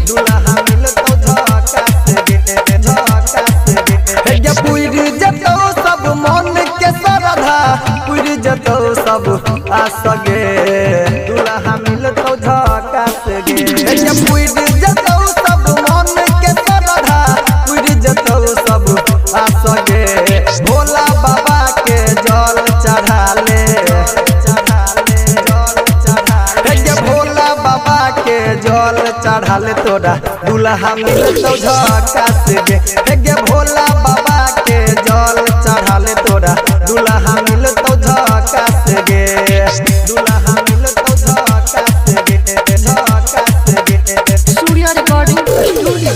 दुल्हा मिलतो झकास गे झकास गे हे गे पुर जतो सब मन के सरधा पुर जतो सब आस गे दुल्हा मिलतो झकास गे हे गे पुर जतो सब मन के सरधा पुर जतो सब आस गे भोला बाबा के जल चढ़ा ले भोला बाबा के जल चढ़ा ले तोरा दुल्हा मिलतो झकास गे हे गे भोला बाबा के जल चढ़ा ले तोरा दुल्हा मिलतो झकास गे दुल्हा मिलतो झकास गे झकास गे सूर्या रिकॉर्डिंग स्टूडियो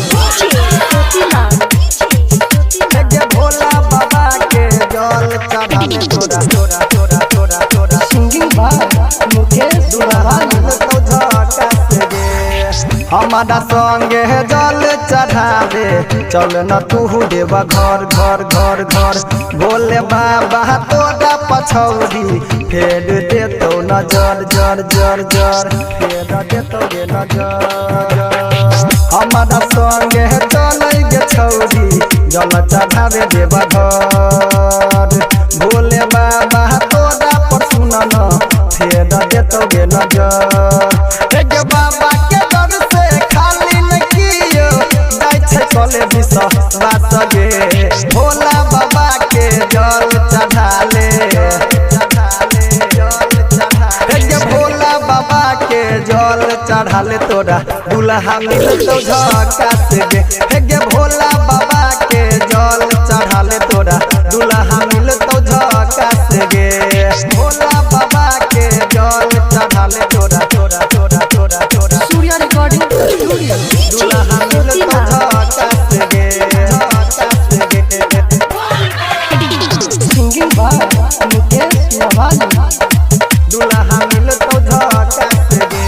हे गे भोला बाबा के जल चढ़ा ले तोरा तोरा तोरा तोरा तोरा सिंगिंग बाय मुकेश दुल्हा मिलतो झकास गे हमारा संगे जल चढ़ावे चल न तू देवा घर घर घर घर भोले बाबा तोरा पछौरी फेर देतो नजर जर जर जर फेर देतो गे नजर हमारा संगे चल गे छौरी जल चढ़ावे देवा घर भोले बाबा तोरा पर सुन न फेर देतो गे नजर हे गे बाबा के दर से खाली न कियो जाय छै कले विश्वास गे भोला बाबा के जल चढ़ा ले हे गे भोला बाबा के जल चढ़ा ले तोरा दुल्हा मिलतो झकास गे हे गे भोला बाबा के जल चढ़ा ले तोरा दुल्हा मिलतो झकास गे भोला बाबा के जल चढ़ा ले तोरा तोरा तोरा तोरा तोरा सूर्या रिकॉर्डिंग स्टूडियो दुल्हा मिलतो झकास गे झकास गे सिंगिंग बाय मुकेश नवाली दुल्हा मिलतो झकास गे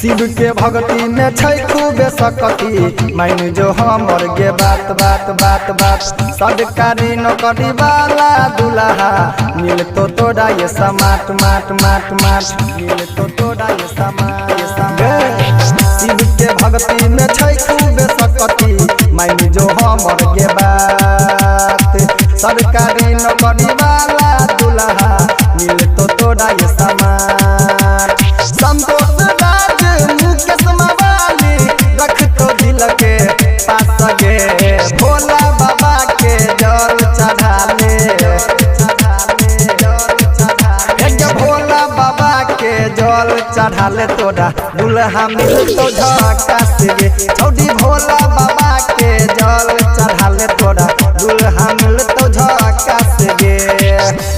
शिव के भक्ति में छै खूबे सकती मान जो हमर गे बात बात बात बात सरकारी नौकरी वाला दुल्हा मिलतो तोरा ये समाट माट माट माट मिलतो तोरा ये समाट ये समाट शिव के भक्ति में छै खूबे सकती मान जो हमर गे बात सरकारी नौकरी वाला दुल्हा मिलतो तोरा ये समाट संतोष राज मुकेश मवाली रख तो दिल के पास गे भोला बाबा के जल चढ़ा ले हे गे भोला बाबा के जल चढ़ा ले तोरा दुल्हा मिलतो झकास गे छौड़ी भोला बाबा के जल चढ़ा ले तोरा दुल्हा मिलतो झकास गे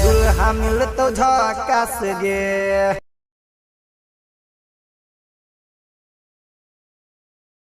दुल्हा मिलतो झकास गे।